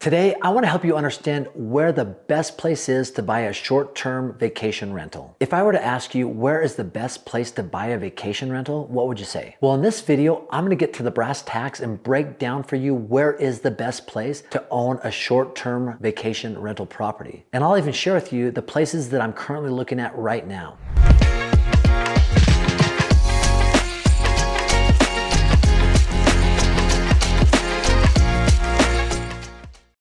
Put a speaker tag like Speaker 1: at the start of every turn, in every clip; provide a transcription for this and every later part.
Speaker 1: Today, I want to help you understand where the best place is to buy a short-term vacation rental. If I were to ask you where is the best place to buy a vacation rental, what would you say? Well, in this video, I'm going to get to the brass tacks and break down for you where is the best place to own a short-term vacation rental property. And I'll even share with you the places that I'm currently looking at right now.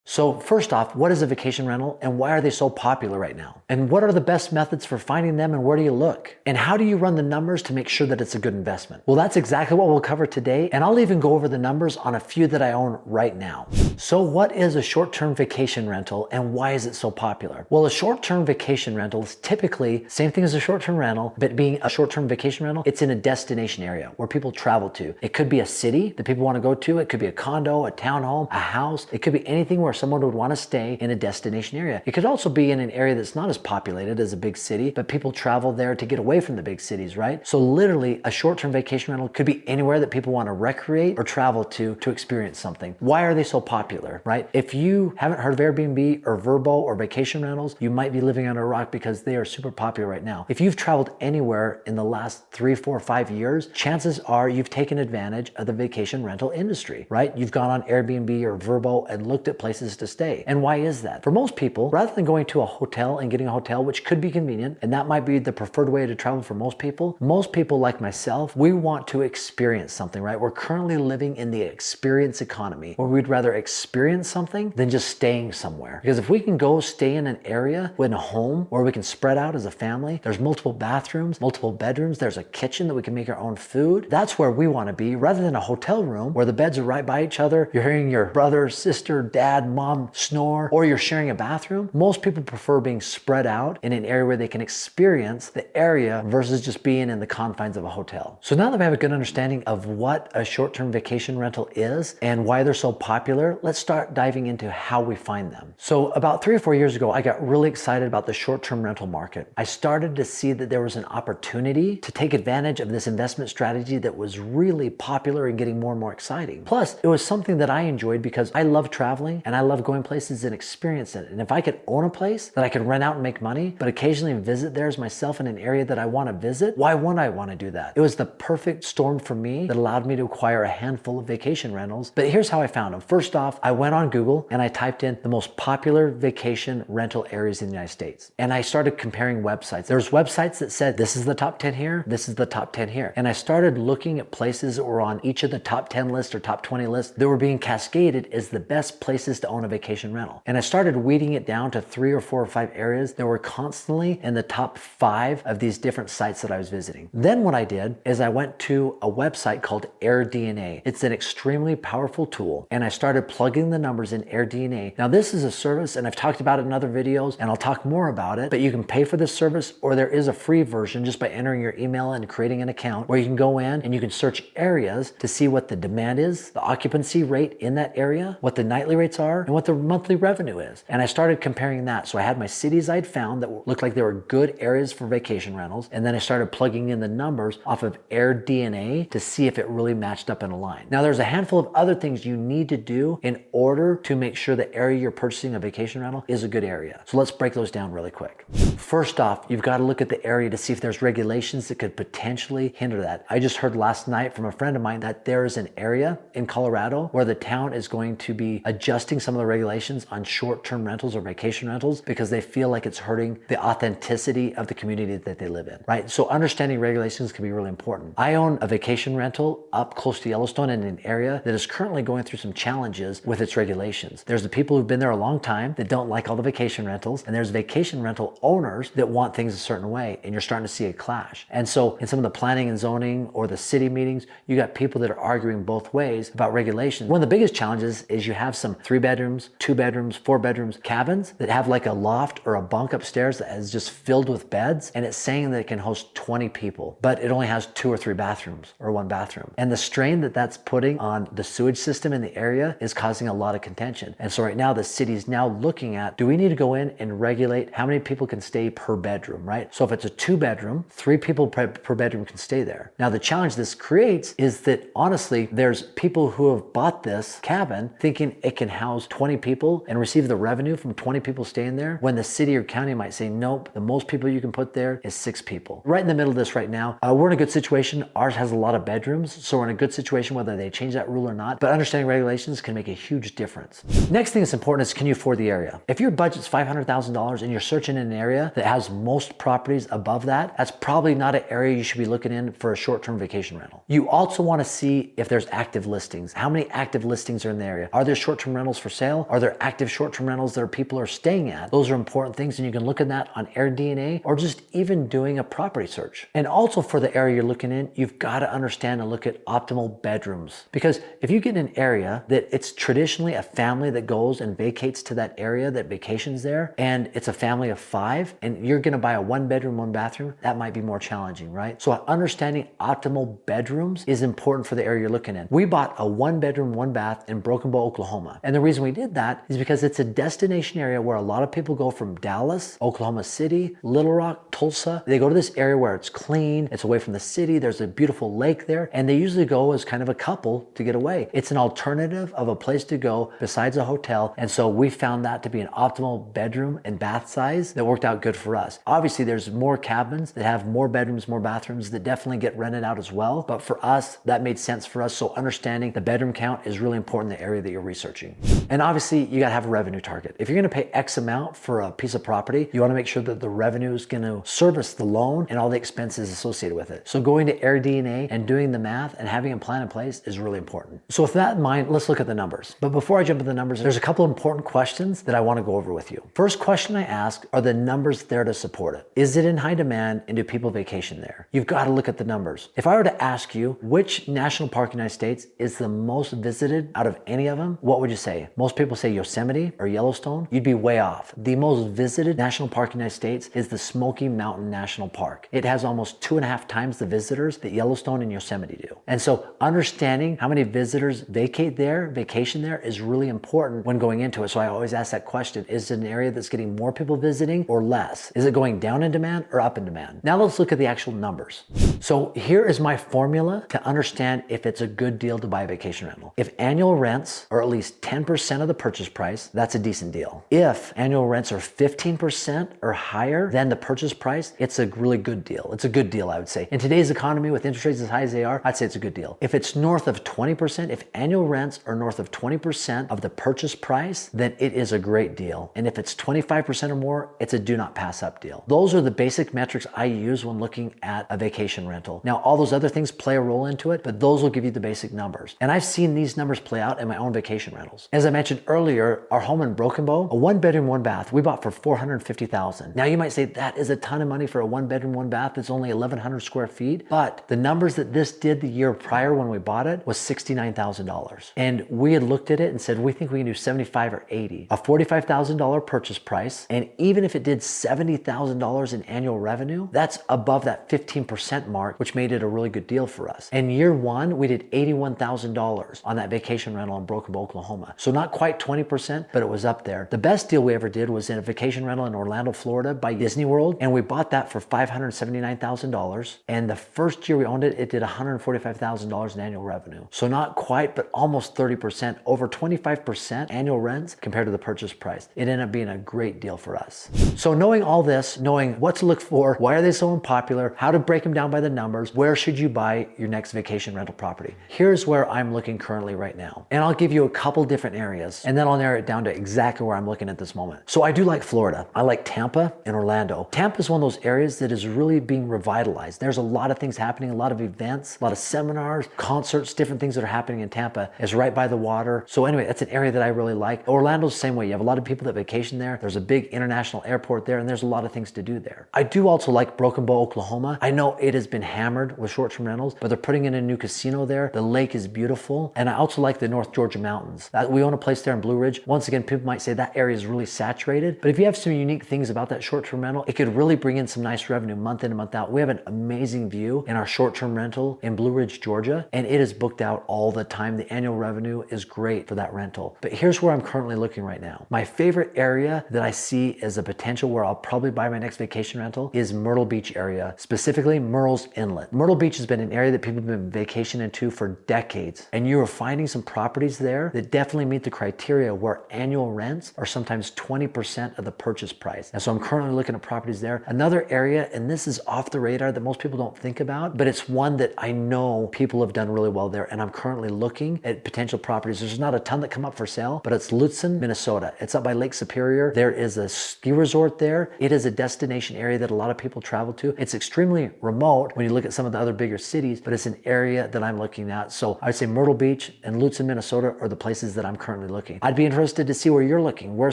Speaker 1: So first off, what is a vacation rental and why are they so popular right now? And what are the best methods for finding them and where do you look? And how do you run the numbers to make sure that it's a good investment? Well, that's exactly what we'll cover today. And I'll even go over the numbers on a few that I own right now. So what is a short-term vacation rental and why is it so popular? Well, a short-term vacation rental is typically same thing as a short-term rental, but being a short-term vacation rental, it's in a destination area where people travel to. It could be a city that people want to go to. It could be a condo, a townhome, a house. It could be anything where someone would want to stay in a destination area. It could also be in an area that's not as populated as a big city, but people travel there to get away from the big cities, right? So literally a short-term vacation rental could be anywhere that people want to recreate or travel to experience something. Why are they so popular, right? If you haven't heard of Airbnb or Vrbo or vacation rentals, you might be living under a rock because they are super popular right now. If you've traveled anywhere in the last 3, 4, 5 years, chances are you've taken advantage of the vacation rental industry, right? You've gone on Airbnb or Vrbo and looked at places to stay. And why is that? For most people, rather than going to a hotel and getting a hotel, which could be convenient, and that might be the preferred way to travel for most people like myself, we want to experience something, right? We're currently living in the experience economy where we'd rather experience something than just staying somewhere. Because if we can go stay in an area, in a home, where we can spread out as a family, there's multiple bathrooms, multiple bedrooms, there's a kitchen that we can make our own food, that's where we want to be rather than a hotel room where the beds are right by each other. You're hearing your brother, sister, dad, mom snore, or you're sharing a bathroom. Most people prefer being spread out in an area where they can experience the area versus just being in the confines of a hotel. So now that we have a good understanding of what a short-term vacation rental is and why they're so popular, let's start diving into how we find them. So about 3 or 4 years ago, I got really excited about the short-term rental market. I started to see that there was an opportunity to take advantage of this investment strategy that was really popular and getting more and more exciting. Plus, it was something that I enjoyed because I love traveling and I love going places and experience it. And if I could own a place that I could rent out and make money, but occasionally visit there as myself in an area that I want to visit, why wouldn't I want to do that? It was the perfect storm for me that allowed me to acquire a handful of vacation rentals. But here's how I found them. First off, I went on Google and I typed in the most popular vacation rental areas in the United States. And I started comparing websites. There's websites that said, this is the top 10 here, this is the top 10 here. And I started looking at places that were on each of the top 10 lists or top 20 lists that were being cascaded as the best places to own a vacation rental. And I started weeding it down to 3 or 4 or 5 areas that were constantly in the top 5 of these different sites that I was visiting. Then what I did is I went to a website called AirDNA. It's an extremely powerful tool. And I started plugging the numbers in AirDNA. Now this is a service and I've talked about it in other videos and I'll talk more about it, but you can pay for this service or there is a free version just by entering your email and creating an account where you can go in and you can search areas to see what the demand is, the occupancy rate in that area, what the nightly rates are, and what the monthly revenue is. And I started comparing that. So I had my cities I'd found that looked like they were good areas for vacation rentals. And then I started plugging in the numbers off of AirDNA to see if it really matched up and aligned. Now there's a handful of other things you need to do in order to make sure the area you're purchasing a vacation rental is a good area. So let's break those down really quick. First off, you've got to look at the area to see if there's regulations that could potentially hinder that. I just heard last night from a friend of mine that there is an area in Colorado where the town is going to be adjusting some of the regulations on short-term rentals or vacation rentals because they feel like it's hurting the authenticity of the community that they live in, right? So understanding regulations can be really important. I own a vacation rental up close to Yellowstone in an area that is currently going through some challenges with its regulations. There's the people who've been there a long time that don't like all the vacation rentals, and there's vacation rental owners that want things a certain way, and you're starting to see a clash. And so in some of the planning and zoning or the city meetings, you got people that are arguing both ways about regulations. One of the biggest challenges is you have some 3 bedrooms, 2 bedrooms, 4 bedrooms cabins that have like a loft or a bunk upstairs that is just filled with beds, and it's saying that it can host 20 people, but it only has 2 or 3 bathrooms or 1 bathroom. And the strain that that's putting on the sewage system in the area is causing a lot of contention. And so right now the city's now looking at, do we need to go in and regulate how many people can stay per bedroom, right? So if it's a 2 bedroom, 3 people per bedroom can stay there. Now the challenge this creates is that honestly, there's people who have bought this cabin thinking it can house 20 people and receive the revenue from 20 people staying there, when the city or county might say, nope, the most people you can put there is 6 people. Right in the middle of this right now, we're in a good situation. Ours has a lot of bedrooms, so we're in a good situation whether they change that rule or not, but understanding regulations can make a huge difference. Next thing that's important is, can you afford the area? If your budget's $500,000 and you're searching in an area that has most properties above that, that's probably not an area you should be looking in for a short-term vacation rental. You also want to see if there's active listings. How many active listings are in the area? Are there short-term rentals for sale? Are there active short-term rentals that people are staying at? Those are important things, and you can look at that on AirDNA or just even doing a property search. And also for the area you're looking in, you've got to understand and look at optimal bedrooms. Because if you get in an area that it's traditionally a family that goes and vacates to that area that vacations there, and it's a family of 5, and you're going to buy a 1-bedroom, 1-bathroom, that might be more challenging, right? So understanding optimal bedrooms is important for the area you're looking in. We bought a 1-bedroom, 1-bath in Broken Bow, Oklahoma. And the reason we did that is because it's a destination area where a lot of people go from Dallas, Oklahoma City, Little Rock, Tulsa. They go to this area where it's clean, it's away from the city, there's a beautiful lake there, and they usually go as kind of a couple to get away. It's an alternative of a place to go besides a hotel, and so we found that to be an optimal bedroom and bath size that worked out good for us. Obviously, there's more cabins that have more bedrooms, more bathrooms that definitely get rented out as well, but for us, that made sense for us, so understanding the bedroom count is really important in the area that you're researching. And obviously, you gotta have a revenue target. If you're gonna pay X amount for a piece of property, you wanna make sure that the revenue is gonna service the loan and all the expenses associated with it. So going to AirDNA and doing the math and having a plan in place is really important. So with that in mind, let's look at the numbers. But before I jump into the numbers, there's a couple important questions that I wanna go over with you. First question I ask, are the numbers there to support it? Is it in high demand, and do people vacation there? You've gotta look at the numbers. If I were to ask you which national park in the United States is the most visited out of any of them, what would you say? Most people say Yosemite or Yellowstone. You'd be way off. The most visited national park in the United States is the Smoky Mountain National Park. It has almost 2.5 times the visitors that Yellowstone and Yosemite do. And so understanding how many visitors vacation there is really important when going into it. So I always ask that question, is it an area that's getting more people visiting or less? Is it going down in demand or up in demand? Now let's look at the actual numbers. So here is my formula to understand if it's a good deal to buy a vacation rental. If annual rents are at least 10% of the purchase price, that's a decent deal. If annual rents are 15% or higher than the purchase price, it's a really good deal. It's a good deal, I would say. In today's economy, with interest rates as high as they are, I'd say it's a good deal. If it's north of 20%, if annual rents are north of 20% of the purchase price, then it is a great deal. And if it's 25% or more, it's a do not pass up deal. Those are the basic metrics I use when looking at a vacation rental. Now, all those other things play a role into it, but those will give you the basic numbers. And I've seen these numbers play out in my own vacation rentals. As I mentioned earlier, our home in Broken Bow, a 1-bedroom, 1-bath, we bought for $450,000. Now you might say that is a ton of money for a 1-bedroom, 1-bath that's only 1,100 square feet, but the numbers that this did the year prior when we bought it was $69,000. And we had looked at it and said, we think we can do 75 or 80. A $45,000 purchase price, and even if it did $70,000 in annual revenue, that's above that 15% mark, which made it a really good deal for us. In year 1, we did $81,000 on that vacation rental in Broken Bow, Oklahoma. So not quite 20%, but it was up there. The best deal we ever did was in a vacation rental in Orlando, Florida by Disney World, and we bought that for $579,000. And the first year we owned it, it did $145,000 in annual revenue. So not quite, but almost 30%, over 25% annual rents compared to the purchase price. It ended up being a great deal for us. So knowing all this, knowing what to look for, why are they so unpopular, how to break them down by the numbers, where should you buy your next vacation rental property? Here's where I'm looking currently right now. And I'll give you a couple different areas, and then I'll narrow it down to exactly where I'm looking at this moment. So I do like Florida. I like Tampa and Orlando. Tampa is one of those areas that is really being revitalized. There's a lot of things happening, a lot of events, a lot of seminars, concerts, different things that are happening in Tampa. It's right by the water. So anyway, that's an area that I really like. Orlando's the same way. You have a lot of people that vacation there. There's a big international airport there, and there's a lot of things to do there. I do also like Broken Bow, Oklahoma. I know it has been hammered with short-term rentals, but they're putting in a new casino there. The lake is beautiful. And I also like the North Georgia mountains. We own a place there in Blue Ridge. Once again, people might say that area is really saturated, but if you have some unique things about that short-term rental, it could really bring in some nice revenue month in and month out. We have an amazing view in our short-term rental in Blue Ridge, Georgia, and it is booked out all the time. The annual revenue is great for that rental. But here's where I'm currently looking right now. My favorite area that I see as a potential where I'll probably buy my next vacation rental is Myrtle Beach area, specifically Murrells Inlet. Myrtle Beach has been an area that people have been vacationing to for decades, and you are finding some properties there that definitely meet the criteria criteria where annual rents are sometimes 20% of the purchase price. And so I'm currently looking at properties there. Another area, and this is off the radar that most people don't think about, but it's one that I know people have done really well there. And I'm currently looking at potential properties. There's not a ton that come up for sale, but it's Lutsen, Minnesota. It's up by Lake Superior. There is a ski resort there. It is a destination area that a lot of people travel to. It's extremely remote when you look at some of the other bigger cities, but it's an area that I'm looking at. So I'd say Myrtle Beach and Lutsen, Minnesota are the places that I'm currently looking. I'd be interested to see where you're looking. Where are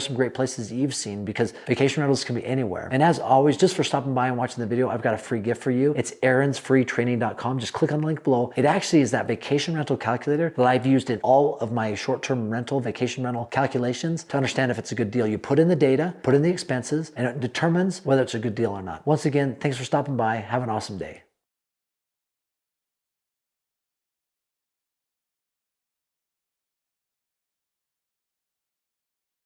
Speaker 1: some great places you've seen? Because vacation rentals can be anywhere. And as always, just for stopping by and watching the video, I've got a free gift for you. It's aaronsfreetraining.com. Just click on the link below. It actually is that vacation rental calculator that I've used in all of my short-term rental, vacation rental calculations to understand if it's a good deal. You put in the data, put in the expenses, and it determines whether it's a good deal or not. Once again, thanks for stopping by. Have an awesome day.